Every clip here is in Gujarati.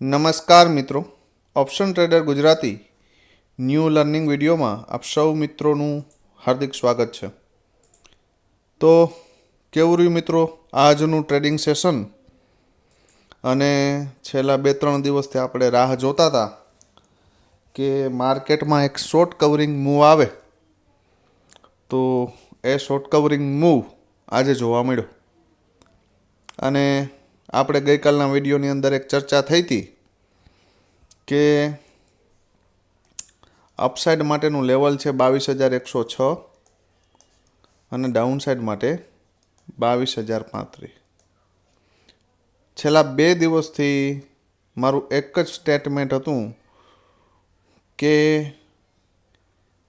નમસ્કાર મિત્રો, option trader Gujarati new learning વિડીયોમાં આપ સૌ મિત્રોનું હાર્દિક સ્વાગત છે. તો કેવું રહ્યું મિત્રો આજનું ટ્રેડિંગ સેશન? અને છેલ્લા 2-3 દિવસથી આપણે રાહ જોતા હતા કે માર્કેટમાં એક શોર્ટ કવરિંગ મૂવ આવે, તો એ શોર્ટ કવરિંગ મૂવ આજે જોવા મળ્યો. અને આપણે ગઈકાલના વિડીયોની અંદર એક ચર્ચા થઈ હતી કે અપસાઇડ માટેનું લેવલ છે 22,106 અને ડાઉનસાઇડ માટે 22,035. છેલ્લા 2 દિવસથી મારું એક જ સ્ટેટમેન્ટ હતું કે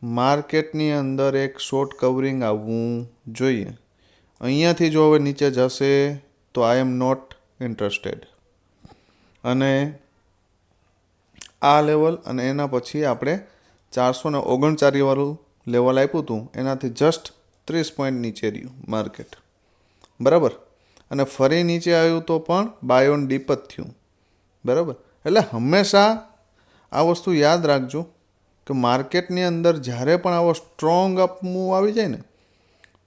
માર્કેટની અંદર એક શોર્ટ કવરિંગ આવવું જોઈએ. અહીંયાથી જો હવે નીચે જશે તો આઈ એમ નોટ ઇન્ટરેસ્ટેડ. અને આ લેવલ અને એના પછી આપણે 439 વાળું લેવલ આપ્યું હતું, એનાથી જસ્ટ 30 પોઈન્ટ નીચે રહ્યું માર્કેટ, બરાબર. અને ફરી નીચે આવ્યું તો પણ બાય ઓન ડીપ જ થયું, બરાબર. એટલે હંમેશા આ વસ્તુ યાદ રાખજો કે માર્કેટની અંદર જ્યારે પણ આવો સ્ટ્રોંગ અપ મૂવ આવી જાય ને,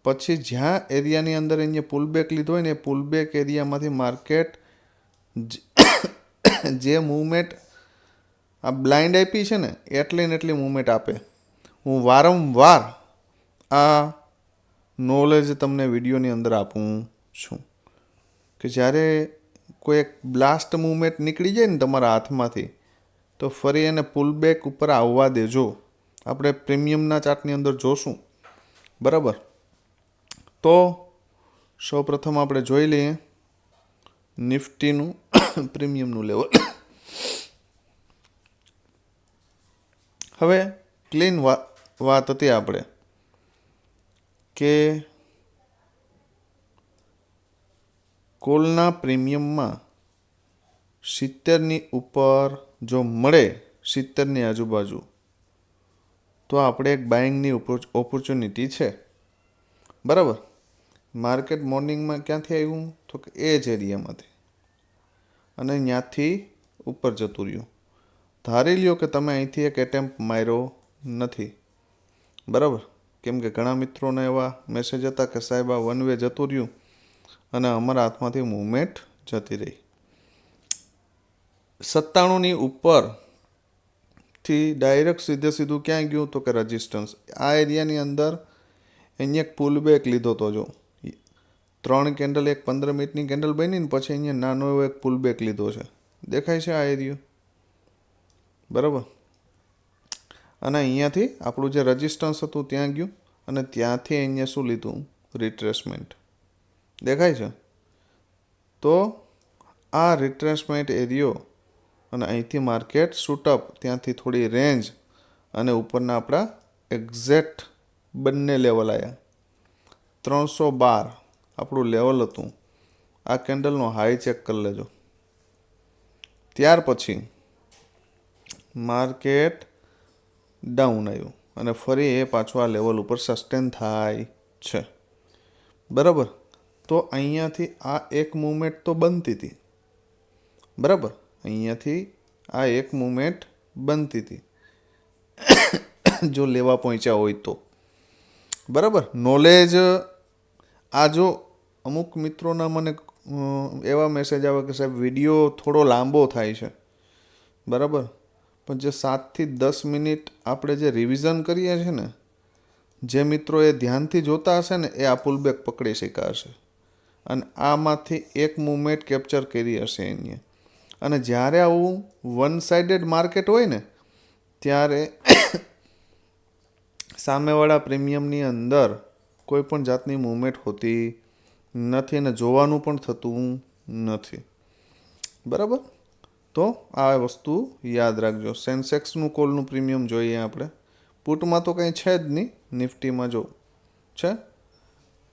પછી જ્યાં એરિયાની અંદર એને પુલબેક લીધો હોય ને, એ પુલબેક એરિયામાંથી માર્કેટ જે મૂવમેન્ટ આ બ્લાઇન્ડ આપી છે ને, એટલી ને એટલી મૂવમેન્ટ આપે. હું વારંવાર આ નોલેજ તમને વિડીયોની અંદર આપું છું કે જ્યારે કોઈ એક બ્લાસ્ટ મૂવમેન્ટ નીકળી જાય ને તમારા હાથમાંથી, તો ફરી એને પુલબેક ઉપર આવવા દેજો. આપણે પ્રીમિયમના ચાર્ટની અંદર જોશું, બરાબર. તો સૌપ્રથમ આપણે જોઈ લઈએ નિફ્ટીનું પ્રીમિયમનું લેવલ. હવે ક્લીન વાત હતી આપણે કે કોલના પ્રીમિયમમાં 70ની ઉપર જો મળે, 70ની આજુબાજુ, તો આપણે એક બાઇંગની ઓપોર્ચ્યુનિટી છે, બરાબર. માર્કેટ મોર્નિંગમાં ક્યાંથી આવ્યું તો કે એ જ એરિયામાંથી, અને ત્યાંથી ઉપર જતું રહ્યું. ધારી લ્યો કે તમે અહીંથી એક એટેમ્પ માર્યો નથી, બરાબર. કેમ કે ઘણા મિત્રોને એવા મેસેજ હતા કે સાહેબ આ વન વે જતું રહ્યું અને અમારા હાથમાંથી મૂવમેન્ટ જતી રહી. 97ની ઉપરથી ડાયરેક્ટ સીધું ક્યાં ગયું તો કે રેઝિસ્ટન્સ. આ એરિયાની અંદર અહીંયા એક પુલબેક લીધો હતો. જો 3 કેન્ડલ, એક 15 મિનિટની કેન્ડલ બની ને પછી અહીંયા નાનો એવો એક પુલબેક લીધો છે, દેખાય છે આ એરિયો, બરાબર. અને અહીંયાથી આપણું જે રેઝિસ્ટન્સ હતું ત્યાં ગયું અને ત્યાંથી અહીંયા શું લીધું, રિટ્રેસમેન્ટ, દેખાય છે. તો આ રિટ્રેસમેન્ટ એરિયો અને અહીંથી માર્કેટ શૂટઅપ, ત્યાંથી થોડી રેન્જ અને ઉપરના આપણા એક્ઝેક્ટ બંને લેવલ આવ્યા. 312 આપણું લેવલ હતું. આ કેન્ડલનો હાઈ ચેક કરી લેજો. ત્યાર પછી માર્કેટ ડાઉન આવ્યું અને ફરી એ પાછું આ લેવલ ઉપર સસ્ટેન થાય છે, બરાબર. તો અહીંયાથી આ એક મૂવમેન્ટ તો બનતી હતી, બરાબર. અહીંયાથી આ એક મૂવમેન્ટ બનતી હતી જો લેવા પહોંચ્યા હોય તો, બરાબર. નોલેજ આ જો અમુક મિત્રોના મને એવા મેસેજ આવે કે સાહેબ વિડીયો થોડો લાંબો થાય છે, બરાબર. પણ જે 7થી 10 મિનિટ આપણે જે રિવિઝન કરીએ છીએ ને, જે મિત્રો એ ધ્યાનથી જોતા હશે ને, એ આ પુલબેક પકડી શક્યા હશે અને આમાંથી એક મૂવમેન્ટ કેપ્ચર કરી હશે એને. અને જ્યારે આવું વન સાઇડેડ માર્કેટ હોય ને, ત્યારે સામેવાળા પ્રીમિયમની અંદર કોઈ પણ જાતની મૂવમેન્ટ હોતી નથી અને જોવાનું પણ થતું નથી, બરાબર. તો આ વસ્તુ યાદ રાખજો. સેન્સેક્સનું કોલનું પ્રીમિયમ જોઈએ આપણે. પુટમાં તો કંઈ છે જ નહીં, નિફ્ટીમાં જો છે.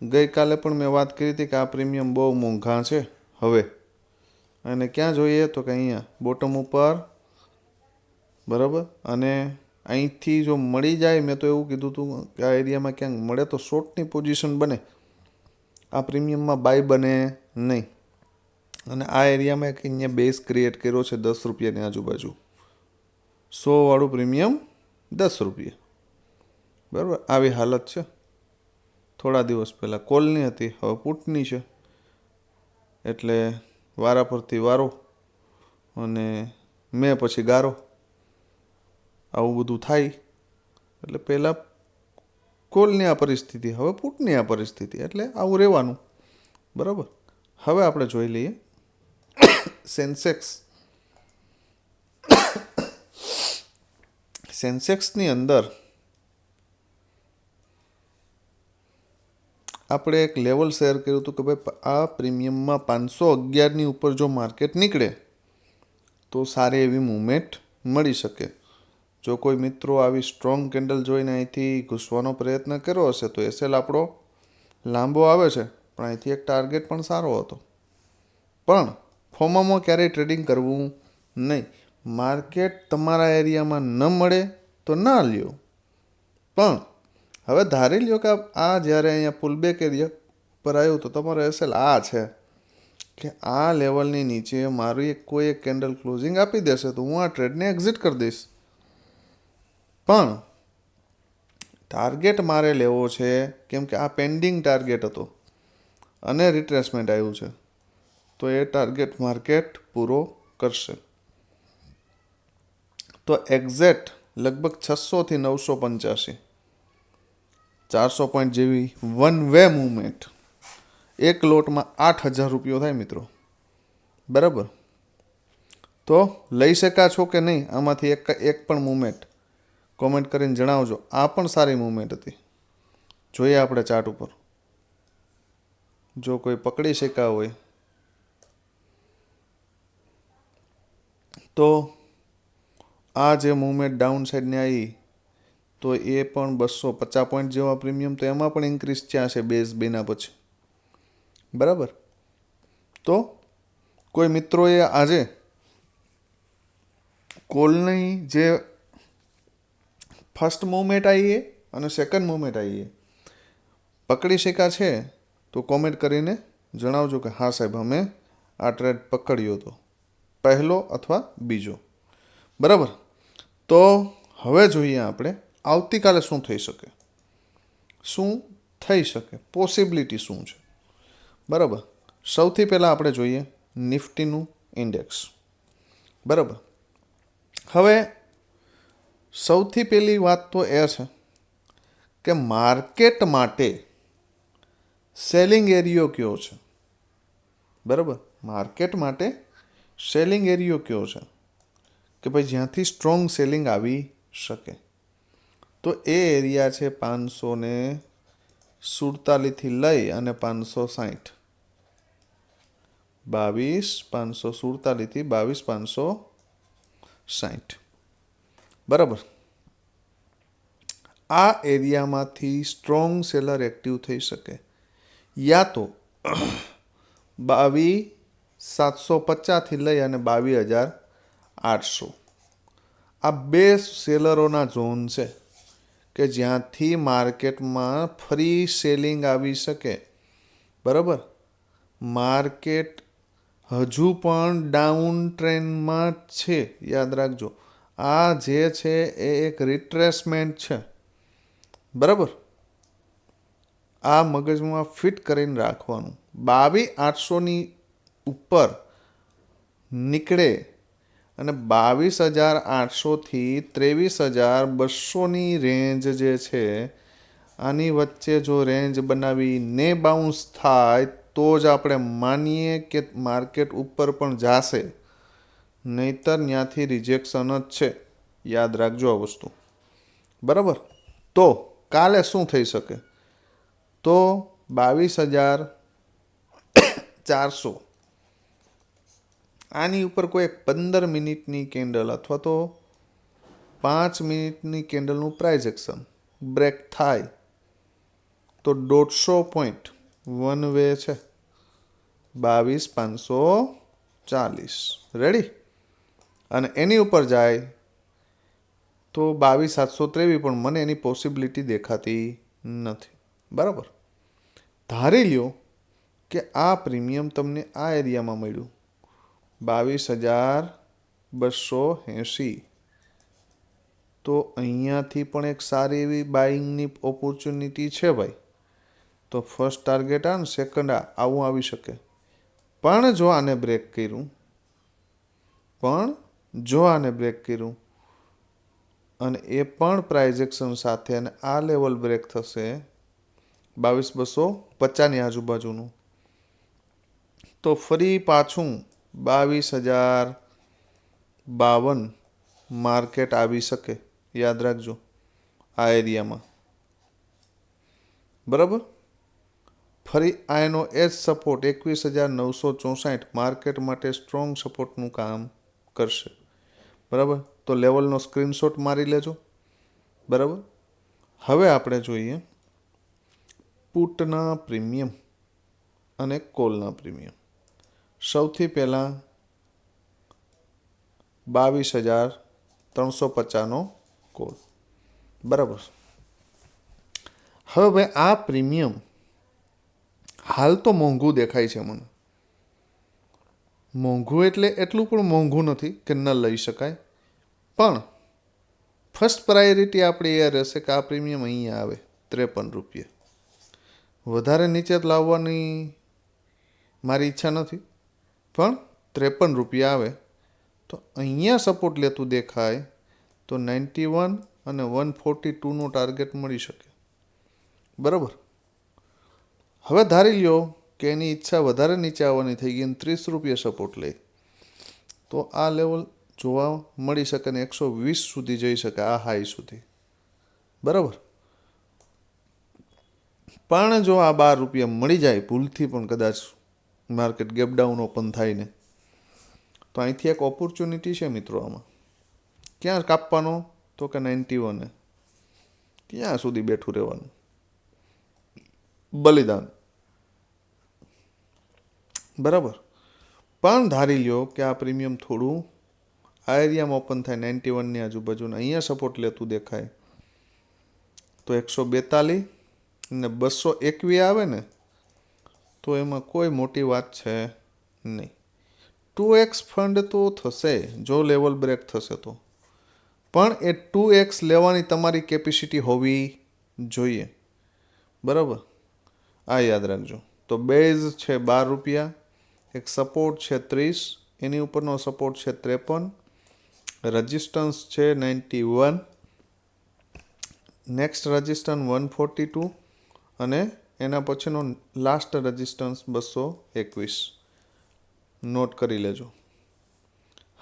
ગઈકાલે પણ મેં વાત કરી હતી કે આ પ્રીમિયમ બહુ મોંઘા છે હવે. અને ક્યાં જોઈએ તો કે અહીંયા બોટમ ઉપર, બરાબર. અને અહીંથી જો મળી જાય, મેં તો એવું કીધું હતું કે આ એરિયામાં ક્યાંક મળે તો શોર્ટની પોઝિશન બને, આ પ્રીમિયમમાં બાય બને નહીં. અને આ એરિયામાં એક અહીંયા બેઝ ક્રિએટ કર્યો છે 10 રૂપિયાની આજુબાજુ. 100 વાળું પ્રીમિયમ 10 રૂપિયા. બરાબર, આવી હાલત છે. થોડા દિવસ પહેલાં કોલની હતી, હવે પુટની છે. એટલે વારા પરથી વારો અને મેં પછી ગારો, આવું બધું થાય. એટલે પહેલાં કોલની આ પરિસ્થિતિ, હવે પુટની આ પરિસ્થિતિ, એટલે આવું રહેવાનું. બરાબર. હવે આપણે જોઈ લઈએ સેન્સેક્સની અંદર આપણે એક લેવલ શેર કર્યું હતું કે ભાઈ આ પ્રીમિયમમાં 511ની ઉપર જો માર્કેટ નીકળે તો સારી એવી મૂવમેન્ટ મળી શકે. જો કોઈ મિત્રો આવી સ્ટ્રોંગ કેન્ડલ જોઈને અહીંથી ઘૂસવાનો પ્રયત્ન કર્યો હશે તો એસએલ આપણો લાંબો આવે છે, પણ અહીંથી એક ટાર્ગેટ પણ સારો હતો. પણ ફોમામાં ક્યારેય ટ્રેડિંગ કરવું નહીં. માર્કેટ તમારા એરિયામાં ન મળે તો ના લ્યો, પણ હવે ધારી લ્યો કે આ જ્યારે અહીંયા પુલબેક એરિયા પર આવ્યું તો તમારો એસએલ આ છે કે આ લેવલની નીચે મારી કોઈ એક કેન્ડલ ક્લોઝિંગ આપી દેશે તો હું આ ટ્રેડને એક્ઝિટ કરી દઈશ. પણ ટાર્ગેટ મારે લેવો છે, કેમ કે આ પેન્ડિંગ ટાર્ગેટ હતો અને રિટ્રેસમેન્ટ આવ્યું છે, તો એ ટાર્ગેટ માર્કેટ પૂરો કરશે. તો એક્ઝેક્ટ લગભગ 600થી 985 400 પોઈન્ટ જેવી વન વે મૂવમેન્ટ, એક લોટમાં 8,000 રૂપિયો થાય મિત્રો. બરાબર. તો લઈ શકા છો કે નહીં આમાંથી એક પણ મૂવમેન્ટ કોમેન્ટ કરીને જણાવજો. આ પણ સારી મૂવમેન્ટ હતી. જોઈએ આપણે ચાર્ટ ઉપર, જો કોઈ પકડી શકા હોય તો આ જે મૂવમેન્ટ ડાઉન સાઈડને આવી તો એ પણ 250 પોઈન્ટ જેવા પ્રીમિયમ, તો એમાં પણ ઇન્ક્રીઝ થયા છે બેઝ બેના પછી. બરાબર. તો કોઈ મિત્રોએ આજે કોલની જે ફર્સ્ટ મૂવમેન્ટ આવી અને સેકન્ડ મૂવમેન્ટ આવી પકડી શકા છે તો કોમેન્ટ કરીને જણાવજો કે હા સાહેબ અમે આ ટ્રેડ પકડ્યો હતો, પહેલો અથવા બીજો. બરાબર. તો હવે જોઈએ આપણે આવતીકાલે શું થઈ શકે, શું થઈ શકે, પોસિબિલિટી શું છે. બરાબર. સૌથી પહેલાં આપણે જોઈએ નિફ્ટીનું ઇન્ડેક્સ. બરાબર. હવે સૌથી પહેલી વાત તો એ છે કે માર્કેટ માટે સેલિંગ એરિયો કયો છે. બરાબર. માર્કેટ માટે સેલિંગ એરિયો કયો છે કે ભાઈ જ્યાંથી સ્ટ્રોંગ સેલિંગ આવી શકે, તો એ એરિયા છે 547થી લઈ અને 560. 22,547થી 22,560. બરાબર. આ એરિયામાંથી સ્ટ્રોંગ સેલર એક્ટિવ થઈ શકે, યા તો 22,750થી લઈ અને 22,800. આ બે સેલરોના ઝોન છે કે જ્યાંથી માર્કેટમાં ફ્રી સેલિંગ આવી શકે. બરાબર. માર્કેટ હજુ પણ ડાઉન ટ્રેન્ડમાં છે, યાદ રાખજો. આ જે છે એ એક રિટ્રેસમેન્ટ છે. બરાબર. આ મગજમાં ફિટ કરીને રાખવાનું. 22,800ની ઉપર નીકળે અને 22,800થી 23,200ની રેન્જ જે છે આની વચ્ચે જો રેન્જ બનાવીને બાઉન્સ થાય તો જ આપણે માનીએ કે માર્કેટ ઉપર પણ જાશે, નહીતર ત્યાંથી રિજેક્શન જ છે. યાદ રાખજો આ વસ્તુ. બરાબર. તો કાલે શું થઈ શકે, તો 22,400 આની ઉપર કોઈ 15 મિનિટની કેન્ડલ અથવા તો 5 મિનિટની કેન્ડલનું પ્રાઇસ એક્શન બ્રેક થાય તો 150 પોઈન્ટ વન વે છે 22,540. રેડી. અને એની ઉપર જાય તો 22,723, પણ મને એની પોસિબિલિટી દેખાતી નથી. બરાબર. ધારી લ્યો કે આ પ્રીમિયમ તમને આ એરિયામાં મળ્યું 22,280. તો અહીંયાથી પણ એક સારી એવી બાઇંગની ઓપોર્ચ્યુનિટી છે ભાઈ. તો ફર્સ્ટ ટાર્ગેટ આ ને સેકન્ડ આવું આવી શકે. પણ જો આને બ્રેક કર્યું અને એ પણ પ્રાઇઝ એક્શન સાથે અને આ લેવલ બ્રેક થશે 22,250ની આજુબાજુનું, તો ફરી પાછું 22,052 માર્કેટ આવી શકે. યાદ રાખજો આ એરિયામાં. બરાબર. ફરી આ એનો એ જ સપોર્ટ 21,964 માર્કેટ માટે સ્ટ્રોંગ સપોર્ટનું કામ કરશે. બરાબર. તો લેવલનો સ્ક્રીનશોટ મારી લેજો. બરાબર. હવે આપણે જોઈએ પુટના પ્રીમિયમ અને કોલના પ્રીમિયમ. સૌથી પહેલાં 22,350નો કોલ. બરાબર. હવે ભાઈ આ પ્રીમિયમ હાલ તો મોંઘું દેખાય છે મને. મોંઘું એટલે એટલું પણ મોંઘું નથી કે ન લઈ શકાય, પણ ફર્સ્ટ પ્રાયોરિટી આપણી એ રહેશે કે આ પ્રીમિયમ અહીંયા આવે 53 રૂપિયા. વધારે નીચે લાવવાની મારી ઈચ્છા નથી, પણ 53 રૂપિયા આવે તો અહીંયા સપોર્ટ લેતું દેખાય તો 91 અને 142નો ટાર્ગેટ મળી શકે. બરાબર. હવે ધારી લ્યો કે એની ઈચ્છા વધારે નીચે આવવાની થઈ ગઈ અને 30 રૂપિયા સપોર્ટ લે, તો આ લેવલ જોવા મળી શકે ને 120 સુધી જઈ શકે, આ હાઈ સુધી. બરાબર. પણ જો આ 12 રૂપિયા મળી જાય ભૂલથી પણ કદાચ માર્કેટ ગેપ ડાઉન ઓપન થાય ને, તો અહીંથી એક ઓપોર્ચ્યુનિટી છે મિત્રો આમાં. ક્યાં કાપવાનો? તો કે 91. ત્યાં સુધી બેઠું રહેવાનું. બલિદાન. બરાબર. પણ ધારી લ્યો કે આ પ્રીમિયમ થોડું આ એરિયામાં ઓપન થાય 91ની આજુબાજુ, અહીંયા સપોર્ટ લેતું દેખાય તો 142 ને 221 આવે ને, તો એમાં કોઈ મોટી વાત છે નહીં. 2x ફંડ તો થશે જો લેવલ બ્રેક થશે તો, પણ એ 2x લેવાની તમારી કેપેસિટી હોવી જોઈએ. બરાબર. આ યાદ રાખજો. તો બેઝ છે 12 રૂપિયા, એક સપોર્ટ છે 30, એની ઉપરનો સપોર્ટ છે 53, રજિસ્ટન્સ છે 91, નેક્સ્ટ રજિસ્ટન્સ 142 અને એના પછીનો લાસ્ટ રજિસ્ટન્સ 221. નોટ કરી લેજો.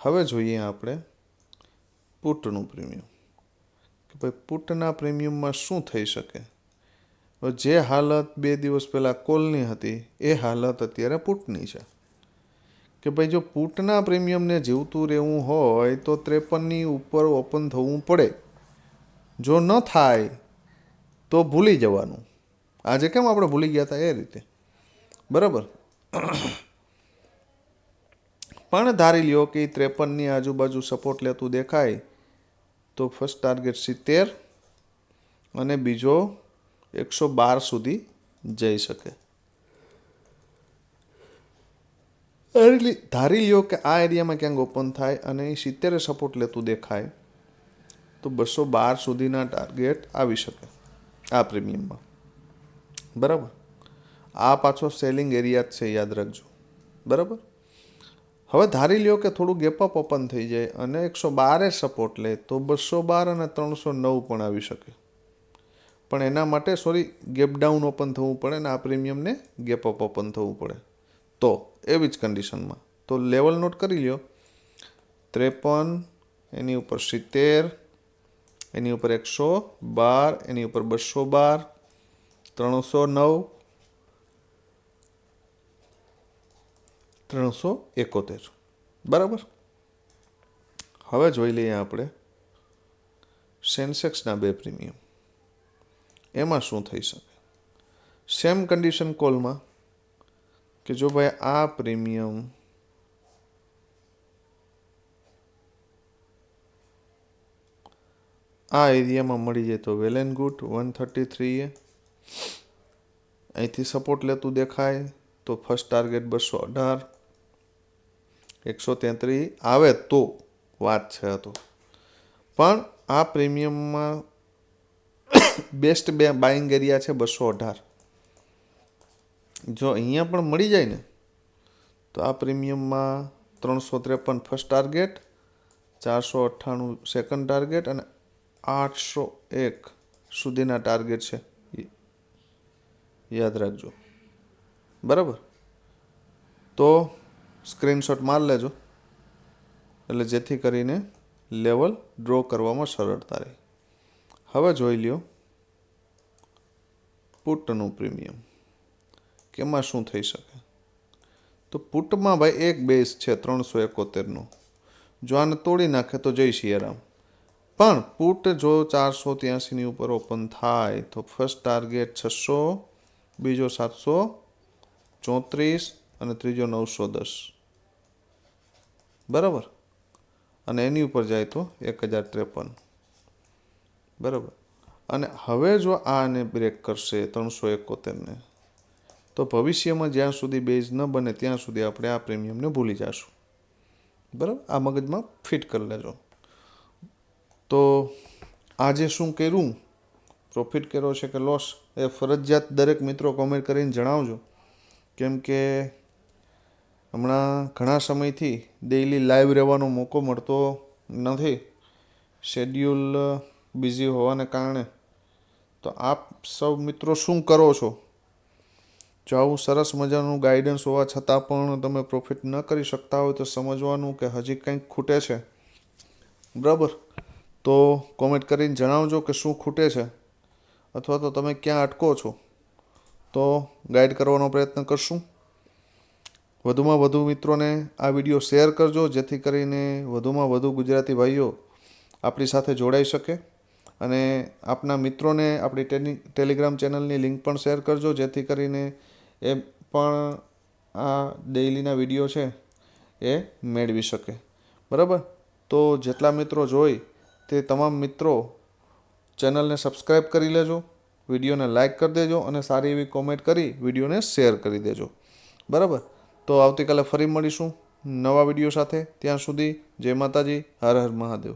હવે જોઈએ આપણે પુટનું પ્રીમિયમ કે ભાઈ પુટના પ્રીમિયમમાં શું થઈ શકે. જે હાલત 2 દિવસ પહેલાં કોલની હતી એ હાલત અત્યારે પુટની છે કે ભાઈ જો પુટના પ્રીમિયમને જીવતું રહેવું હોય તો 53ની ઉપર ઓપન થવું પડે. જો ન થાય તો ભૂલી જવાનું. આજે કેમ આપણે ભૂલી ગયા હતા એ રીતે. બરાબર. પણ ધારી લ્યો કે 53ની આજુબાજુ સપોર્ટ લેતું દેખાય તો ફર્સ્ટ ટાર્ગેટ 70 અને બીજો 112 સુધી જઈ શકે. એટલે ધારી લ્યો કે આ એરિયામાં ક્યાંક ઓપન થાય અને એ 70 સપોર્ટ લેતું દેખાય તો 212 સુધીના ટાર્ગેટ આવી શકે આ પ્રીમિયમમાં. બરાબર. આ પાછો સેલિંગ એરિયા જ છે, યાદ રાખજો. બરાબર. હવે ધારી લ્યો કે થોડું ગેપઅપ ઓપન થઈ જાય અને 112 સપોર્ટ લે તો 212 અને 309 પણ આવી શકે. પણ એના માટે ગેપ ડાઉન ઓપન થવું પડે ને આ પ્રીમિયમને ગેપઅપ ઓપન થવું પડે. તો એવી જ કન્ડિશનમાં તો લેવલ નોટ કરી લ્યો 53, એની ઉપર 70, એની ઉપર 112, એની ઉપર 212, 309, 371. બરાબર. હવે જોઈ લઈએ આપણે સેન્સેક્સના 2 પ્રીમિયમ. એમાં શું થઈ શકે. સેમ કન્ડિશન કોલમાં કે જો ભાઈ આ પ્રીમિયમ આ એરિયામાં મળી જાય તો વેલ એન્ડ ગુડ. 133 અહીંથી સપોર્ટ લેતું દેખાય તો ફર્સ્ટ ટાર્ગેટ 218, 133 આવે તો વાત છે. તો પણ આ પ્રીમિયમમાં બેસ્ટ બાઇંગ એરિયા છે 218. જો અહીંયા પણ મળી જાય ને તો આ પ્રીમિયમમાં 353 ફર્સ્ટ ટાર્ગેટ, 498 સેકન્ડ ટાર્ગેટ અને 801 સુધીના ટાર્ગેટ છે. યાદ રાખજો, બરાબર. તો સ્ક્રીનશોટ માર લેજો એટલે જેથી કરીને લેવલ ડ્રો કરવામાં સરળતા રહે. હવે જોઈ લ્યો પુટનું પ્રીમિયમ કેમાં શું થઈ શકે. તો પુટમાં ભાઈ એક બેઝ છે 371નો. જો આને તોડી નાખે તો જય સિયારામ. પણ પુટ જો 483ની ઉપર ઓપન થાય તો ફર્સ્ટ ટાર્ગેટ 600, બીજો 734 અને ત્રીજો 910, બરાબર. અને એની ઉપર જાય તો 1053, બરાબર. અને હવે જો આને બ્રેક કરશે 371ને તો ભવિષ્યમાં જ્યાં સુધી બેઝ ન બને ત્યાં સુધી આપણે આ પ્રીમિયમને ભૂલી જશું, બરાબર. આ મગજમાં ફિટ કરી લેજો. તો આજે શું કર્યું, પ્રોફિટ કર્યો છે કે લોસ, એ ફરજિયાત દરેક મિત્રો કોમેન્ટ કરીને જણાવજો. કેમ કે હમણાં ઘણા સમયથી ડેઈલી લાઈવ રહેવાનો મોકો મળતો નથી, શેડ્યુલ બિઝી હોવાને કારણે. તો આપ સૌ મિત્રો શું કરો છો? જો આવું સરસ મજાનું ગાઈડન્સ હોવા છતાં પણ તમે પ્રોફિટ ન કરી શકતા હોય તો સમજવાનું કે હજી કંઈક ખૂટે છે, બરાબર. તો કોમેન્ટ કરીને જણાવજો કે શું ખૂટે છે અથવા તો તમે ક્યાં અટકો છો, તો ગાઈડ કરવાનો પ્રયત્ન કરશું. વધુમાં વધુ મિત્રોને આ વિડીયો શેર કરજો જેથી કરીને વધુમાં વધુ ગુજરાતી ભાઈઓ આપણી સાથે જોડાઈ શકે. અને આપના મિત્રોને આપણી ટેલિગ્રામ ચેનલની લિંક પણ શેર કરજો જેથી કરીને એ પણ આ ડેઈલીના વિડીયો છે એ મેળવી શકે, બરાબર. તો જેટલા મિત્રો જોઈ તે તમામ મિત્રો ચેનલને સબસ્ક્રાઈબ કરી લેજો, વિડીયોને લાઈક કરી દેજો અને સારી એવી કોમેન્ટ કરી વિડીયોને શેર કરી દેજો, બરાબર. તો આવતીકાલે ફરી મળીશું નવા વિડીયો સાથે. ત્યાં સુધી જય માતાજી, હર હર મહાદેવ.